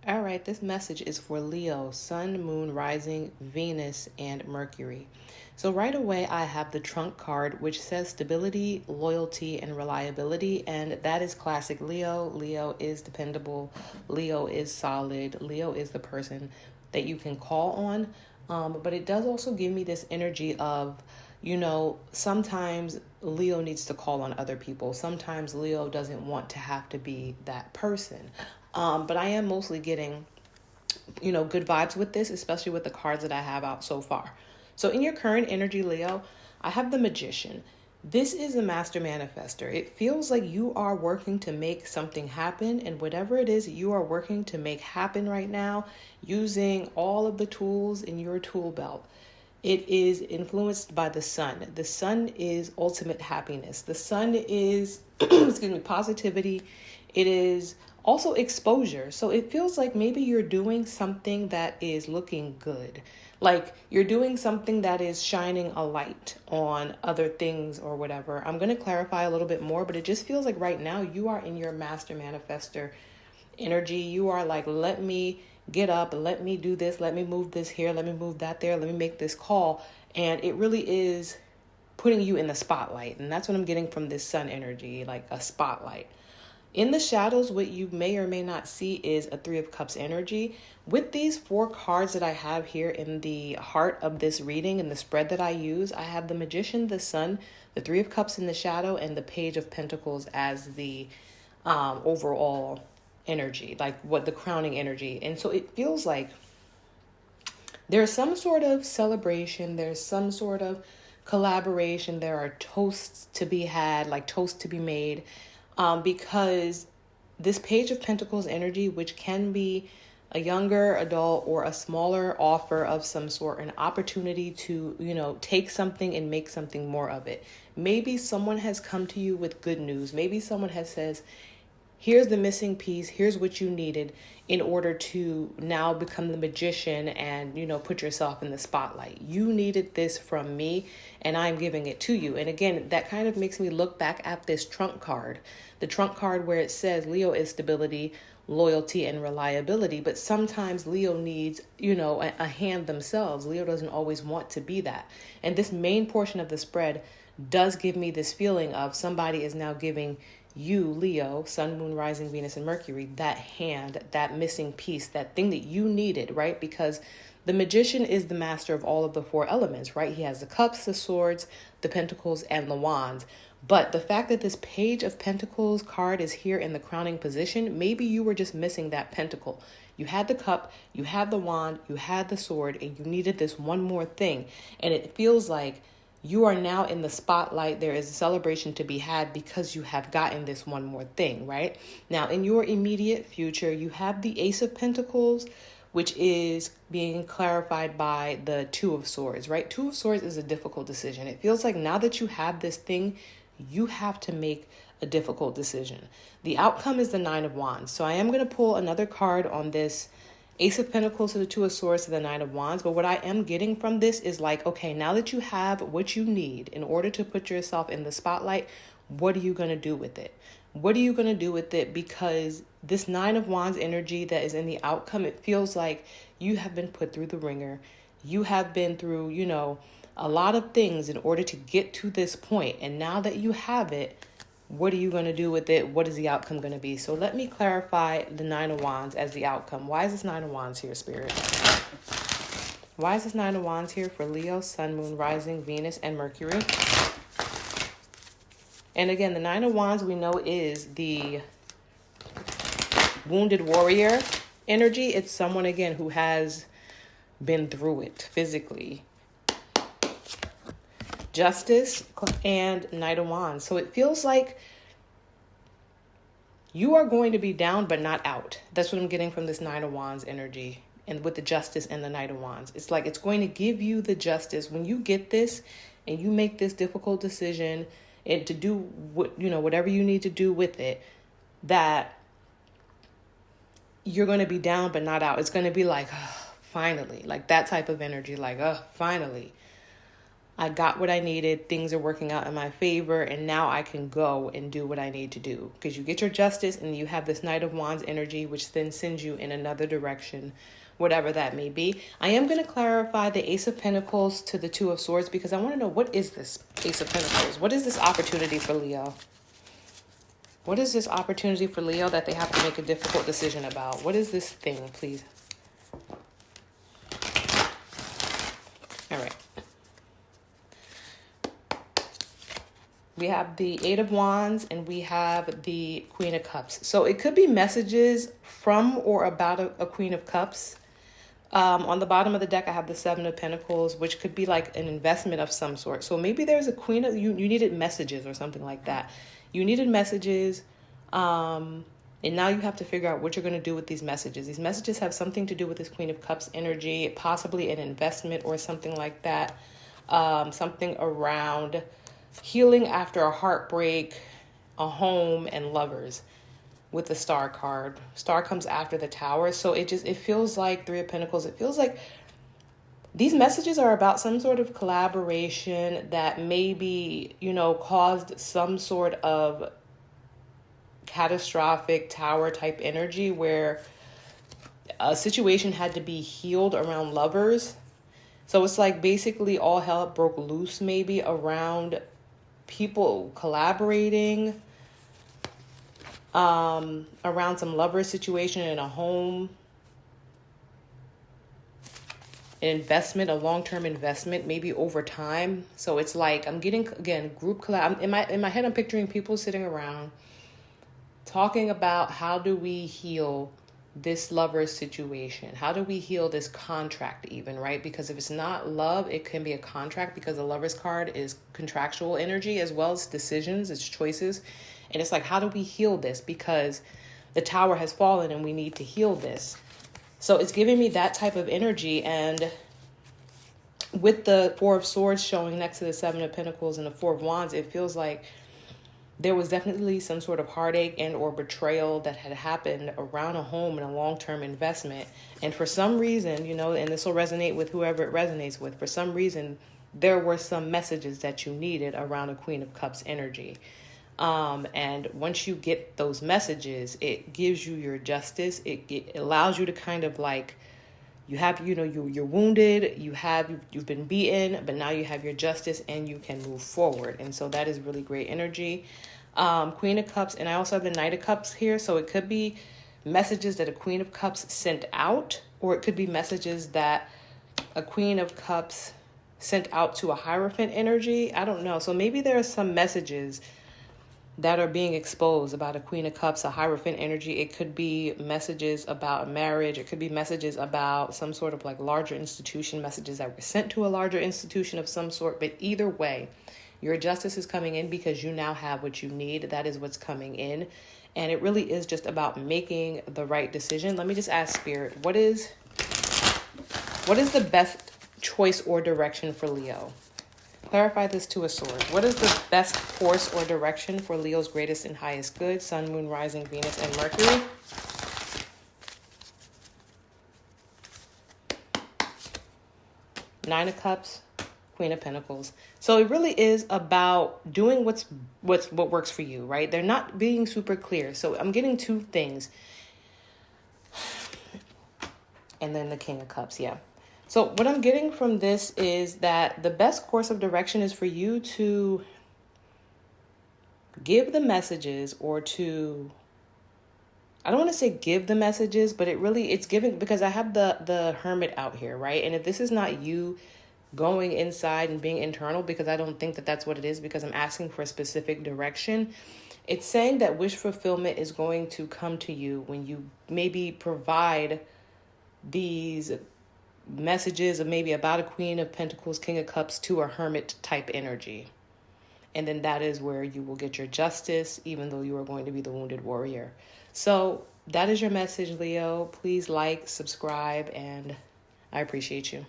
All right, this message is for Leo, Sun, Moon, Rising, Venus, and Mercury. So right away, I have the trunk card, which says stability, loyalty, and reliability. And that is classic Leo. Leo is dependable. Leo is solid. Leo is the person that you can call on. But it does also give me this energy of, sometimes Leo needs to call on other people. Sometimes Leo doesn't want to have to be that person. But I am mostly getting, good vibes with this, especially with the cards that I have out so far. So in your current energy, Leo, I have the Magician. This is a master manifester. It feels like you are working to make something happen, and whatever it is you are working to make happen right now, using all of the tools in your tool belt. It is influenced by the sun. The sun is ultimate happiness. The sun is, positivity. It is also exposure. So it feels like maybe you're doing something that is looking good. Like you're doing something that is shining a light on other things or whatever. I'm going to clarify a little bit more, but it just feels like right now you are in your master manifester energy. You are like, let me get up, let me do this, let me move this here, let me move that there, let me make this call. And it really is putting you in the spotlight. And that's what I'm getting from this sun energy, like a spotlight. In the shadows, what you may or may not see is a Three of Cups energy. With these 4 cards that I have here in the heart of this reading and the spread that I use, I have the Magician, the Sun, the Three of Cups in the shadow, and the Page of Pentacles as the overall energy, like what the crowning energy. And so it feels like there's some sort of celebration, there's some sort of collaboration, there are toasts to be had, like toast to be made. Because this Page of Pentacles energy, which can be a younger adult or a smaller offer of some sort, an opportunity to, take something and make something more of it. Maybe someone has come to you with good news. Maybe someone has says, here's the missing piece. Here's what you needed in order to now become the magician and, put yourself in the spotlight. You needed this from me and I'm giving it to you. And again, that kind of makes me look back at this trunk card, the trunk card where it says Leo is stability, loyalty, and reliability. But sometimes Leo needs, a hand themselves. Leo doesn't always want to be that. And this main portion of the spread does give me this feeling of somebody is now giving you, Leo, Sun, Moon, Rising, Venus, and Mercury, that hand, that missing piece, that thing that you needed, right? Because the Magician is the master of all of the 4 elements, right? He has the cups, the swords, the pentacles, and the wands. But the fact that this Page of Pentacles card is here in the crowning position, maybe you were just missing that pentacle. You had the cup, you had the wand, you had the sword, and you needed this one more thing. And it feels like you are now in the spotlight. There is a celebration to be had because you have gotten this one more thing, right? Now, in your immediate future, you have the Ace of Pentacles, which is being clarified by the Two of Swords, right? Two of Swords is a difficult decision. It feels like now that you have this thing, you have to make a difficult decision. The outcome is the Nine of Wands. So I am going to pull another card on this Ace of Pentacles to the Two of Swords to the Nine of Wands. But what I am getting from this is like, okay, now that you have what you need in order to put yourself in the spotlight, what are you going to do with it? What are you going to do with it? Because this Nine of Wands energy that is in the outcome, it feels like you have been put through the ringer. You have been through, a lot of things in order to get to this point. And now that you have it, what are you going to do with it? What is the outcome going to be? So let me clarify the Nine of Wands as the outcome. Why is this Nine of Wands here, Spirit? Why is this Nine of Wands here for Leo, Sun, Moon, Rising, Venus, and Mercury? And again, the Nine of Wands we know is the wounded warrior energy. It's someone, again, who has been through it physically. Justice and Knight of Wands. So it feels like you are going to be down but not out. That's what I'm getting from this Nine of Wands energy. And with the Justice and the Knight of Wands, it's like it's going to give you the justice when you get this and you make this difficult decision and to do what, whatever you need to do with it, that you're going to be down but not out. It's going to be like, oh, finally, like that type of energy, like, oh, finally. I got what I needed. Things are working out in my favor. And now I can go and do what I need to do. Because you get your justice and you have this Knight of Wands energy, which then sends you in another direction, whatever that may be. I am going to clarify the Ace of Pentacles to the Two of Swords because I want to know, what is this Ace of Pentacles? What is this opportunity for Leo? What is this opportunity for Leo that they have to make a difficult decision about? What is this thing, please? All right. We have the Eight of Wands and we have the Queen of Cups. So it could be messages from or about a Queen of Cups. On the bottom of the deck, I have the Seven of Pentacles, which could be like an investment of some sort. So maybe there's a Queen of, you needed messages or something like that. You needed messages, and now you have to figure out what you're going to do with these messages. These messages have something to do with this Queen of Cups energy, possibly an investment or something like that. Something around healing after a heartbreak, a home, and lovers with the Star card. Star comes after the Tower. So it feels like Three of Pentacles. It feels like these messages are about some sort of collaboration that maybe, caused some sort of catastrophic Tower type energy where a situation had to be healed around lovers. So it's like basically all hell broke loose maybe around people collaborating, around some lover situation in a home, an investment, a long-term investment, maybe over time. So it's like I'm getting, again, group collab. In my head, I'm picturing people sitting around talking about how do we heal this lover situation? How do we heal this contract even, right? Because if it's not love, it can be a contract, because the Lover's card is contractual energy as well as decisions, it's choices. And it's like, how do we heal this? Because the Tower has fallen and we need to heal this. So it's giving me that type of energy. And with the Four of Swords showing next to the Seven of Pentacles and the Four of Wands, it feels like there was definitely some sort of heartache and or betrayal that had happened around a home and a long-term investment. And for some reason, and this will resonate with whoever it resonates with, for some reason, there were some messages that you needed around a Queen of Cups energy. And once you get those messages, it gives you your justice. It allows you to kind of like, you have, you're wounded, you've been beaten, but now you have your justice and you can move forward. And so that is really great energy. Queen of Cups, and I also have the Knight of Cups here. So it could be messages that a Queen of Cups sent out, or it could be messages that a Queen of Cups sent out to a Hierophant energy. I don't know. So maybe there are some messages that are being exposed about a Queen of Cups, a Hierophant energy. It could be messages about a marriage. It could be messages about some sort of like larger institution, messages that were sent to a larger institution of some sort. But either way, your justice is coming in because you now have what you need. That is what's coming in. And it really is just about making the right decision. Let me just ask Spirit, what is the best choice or direction for Leo? Clarify this Two of Swords. What is the best course or direction for Leo's greatest and highest good? Sun, Moon, Rising, Venus, and Mercury. Nine of Cups, Queen of Pentacles. So it really is about doing what works for you, right? They're not being super clear. So I'm getting two things. And then the King of Cups, yeah. So what I'm getting from this is that the best course of direction is for you to give the messages, or to, I don't want to say give the messages, but it's giving, because I have the Hermit out here, right? And if this is not you going inside and being internal, because I don't think that that's what it is, because I'm asking for a specific direction, it's saying that wish fulfillment is going to come to you when you maybe provide these messages of maybe about a Queen of Pentacles, King of Cups to a Hermit type energy. And then that is where you will get your justice, even though you are going to be the wounded warrior. So that is your message, Leo. Please like, subscribe, and I appreciate you.